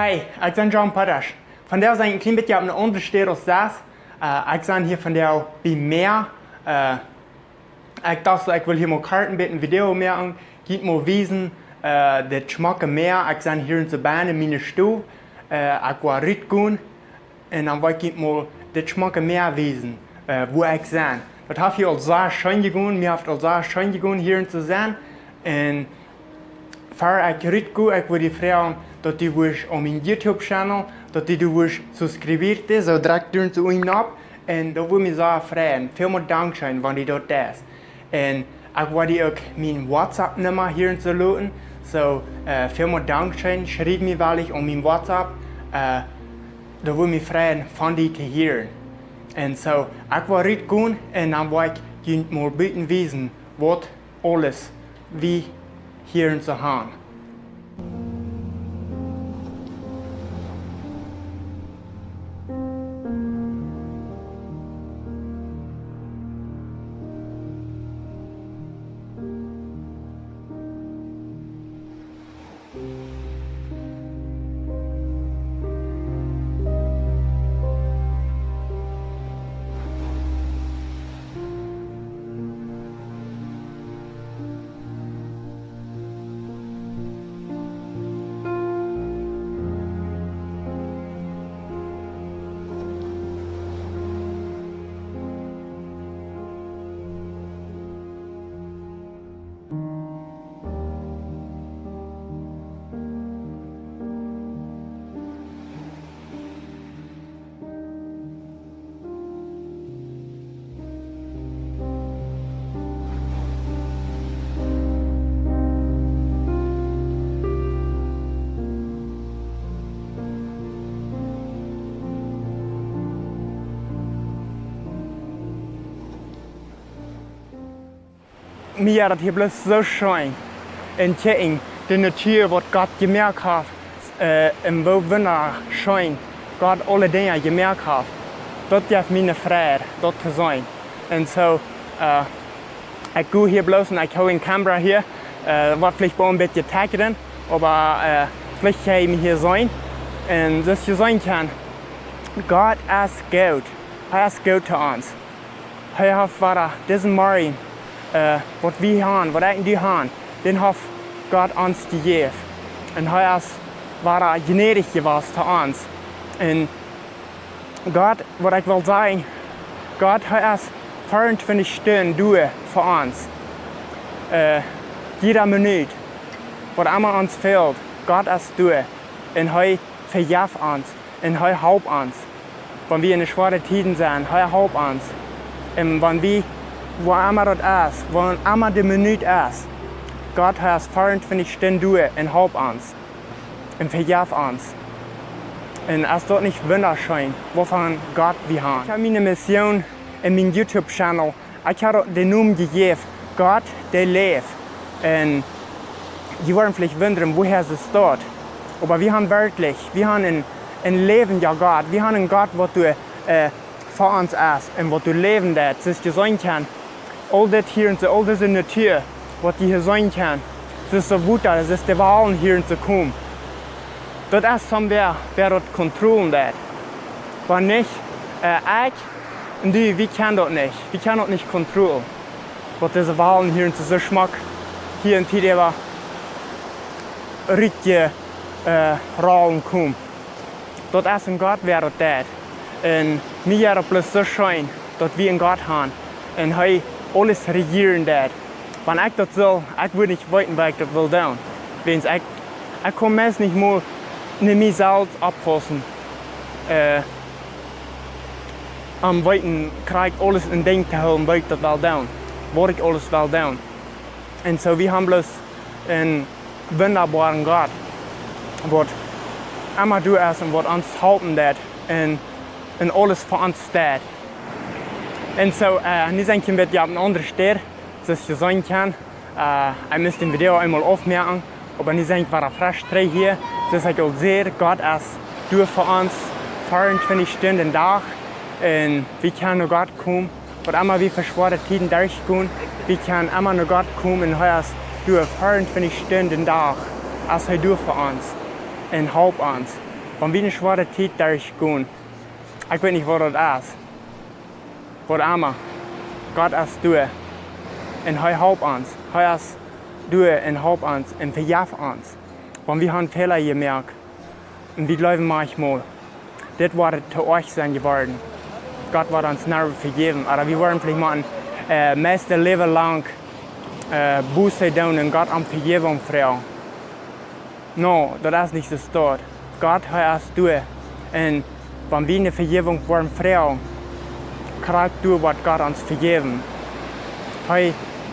Hi, ik ben John Plautdiesch. Vandaag zijn een klein beetje op een andere stad als dat. Ik ben hier vandaag bij meer. Ik dacht, ik wil hier mal karten met een video maken. Giet mal wijzen, de smaken meer. Ik ben hier in de baan in mijn stoel. Ik wil eruit gaan. En dan wil ik mal de smaken meer wijzen, waar ik ben. Dat heeft hier al zeer schön gegaan. Mir heeft al zeer schön gegaan hier te zijn. En voor ik eruit ga, ik wil die vragen dat die was op mijn YouTube-channel, dat die was subscribeerd is, zo direct doen ze een op. En dat wil me zo vragen. Veel meer dankzij wanneer die dat is. En ik wil die ook mijn WhatsApp-nummer hier te laten. Zo, veel meer dankzij. Schrijf me wel op mijn WhatsApp. Dat wil me vragen van die te horen. En zo, ik wil eruit gaan en dan wil ik je maar buiten wijzen wat alles wie hier te gaan. Mir dat hier bloß so schön. En tjeng, de natuur wat Gott gemerkt heeft, en wo winter schön, Gott alle dingen gemerkt heeft. Dat geeft mij een vrede, dat te zijn. En zo, ik ga hier bloß en ik hou een camera hier, wat vielleicht wel een beetje tackern, aber vielleicht ga je me hier zijn. En dus je zijn kan, Gott is goed. Hij is goed te ons. Hij heeft wat deze morgen, wat we gaan, wat ik die gaan, den heeft Gott ons gegeven. En hij is waar gnädig geweest te ons. En Gott, wat ik wil zeggen, Gott hij is 24 Stunden door voor ons. Jeder minuut, wat allemaal ons fehlt, Gott is door. En hij vergeeft ons. En hij helpt ons. Wanneer we in de zware tijden zijn, hij helpt ons. En wanneer waar immer das ist, wo immer die Minute ist, Gott hat 24 Stunden durch und helpt uns und vergibt uns. Und ist das nicht wunderschön, wovon Gott wir haben? Ich habe meine Mission in meinem YouTube-Channel, ich habe den Namen gegeben, gottdelaeft. Und die wollen vielleicht wundern, woher es steht. Aber wir haben wirklich, wir haben ein Leben ja Gott, wir haben einen Gott, der du für uns ist und wo du leben darfst, dass du sein kannst. All das hier und so, all diese Natur, was die hier sein kann, das ist so gut, das ist die Wahlen hier und so kommen. Das ist somewhere, wer das kontrollieren darf. Wenn nicht, ich und du, wir können das nicht. Wir können das nicht kontrollieren. Was diese Wahlen hier und so schmack, hier und hier aber richtig Rollen kommen. Das ist ein Gott, wer das darf. Und mir ist es bloß so schön, dass wir einen Gott haben. Und er alles regieren darf. Wenn ich das will, ich würde nicht weiten, weil ich das will tun. Wenn ich kann meist nicht mal mich selbst abpassen. Am weiten krieg ich alles in Ding zu holen, weil ich das will tun. Was ich alles will tun. Und so, wir haben bloß einen wunderbaren Gott, der immer du ist und was uns halten darf. Und alles für uns steht. En zo, nu zijn ik een beetje op een andere stad, zoals je zien kan. Ik moest een video eenmaal opmerken, maar nu zijn ik weer frustriert hier. Dus ik wil zeggen, Gott is door voor ons 24 Stunden dag. En we kunnen naar Gott komen, wat immer we verschworen tijden durchgaan. We kunnen immer naar Gott komen en hij is door 24 Stunden dag. Als hij door voor ons en helpt ons. wenn wir eine schwere Zeit durchgehen, ich weiß nicht, was das ist. Was immer Gott ist du. Und er hilft uns. Er ist du und hilft uns und vergibt uns. Wenn wir haben Fehler gemerkt und wir glauben manchmal, das wird zu euch sein geworden. Gott wird uns nicht vergeben. Oder wir wollen vielleicht mal ein meiste Leben lang Buße tun und Gott um Vergebung fragen. No, das ist nicht so dort. Gott ist du. Und wenn wir eine Vergebung wollen fragen, kriegt du, was Gott uns vergeben.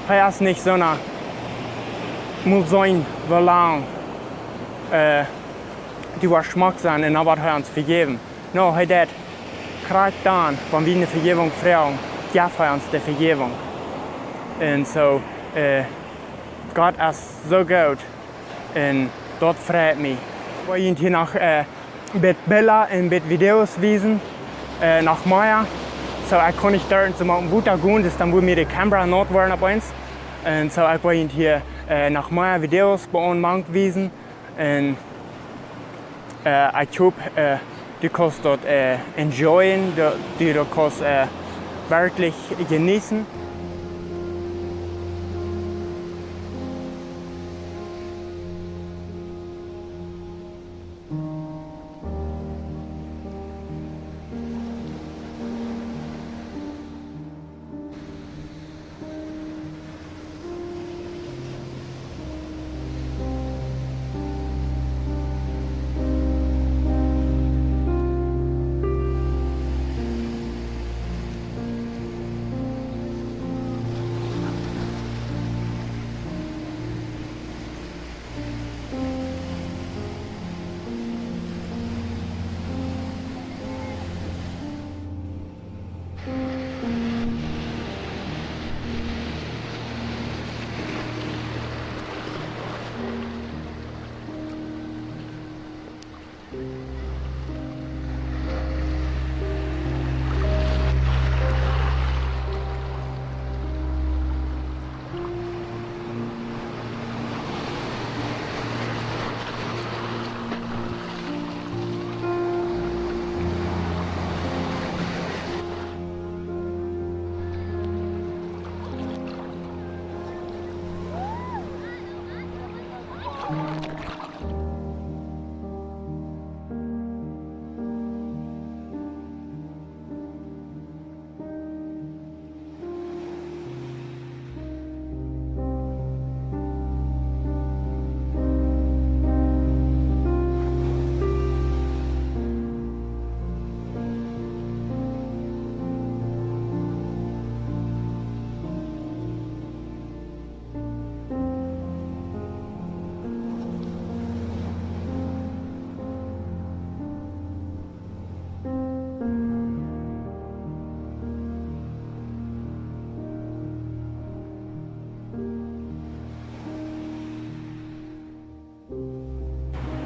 Er ist nicht so eine, muss sein, wie lang die was Schmack sein und dann wird er uns vergeben. No, das kriegt dann, wenn wir eine Vergebung fragen, gibt er uns die Vergebung. Und so, Gott ist so gut und das freut mich. Ich wollte hier noch mit Bilder und mit Videos wiesen, nach Maya. So, ich kann nicht dort zum Wutter gehen, das dann wohl mir die Kamera not werden auf uns. Und so, ich wollte hier nach Maya Videos bei uns wiesen. Und ich hoffe, du kannst dort enjoyen, du kannst wirklich genießen.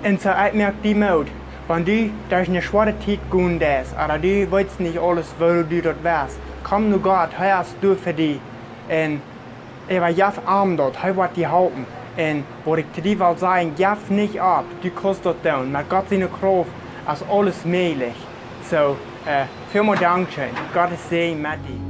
Und so ich merke die Mut, wenn du durch eine schwere Zeit gehen darfst, oder du weißt nicht alles, wo du dort wärst, komm nur Gott, er ist du für dich. Und er war ja arm dort, er wird dir helfen. Und was ich zu dir will sagen, gib nicht ab, du kannst dort tun. Mit Gott seine Kraft ist alles möglich. So, vielen Dank schön. Gottes Segen mit dir.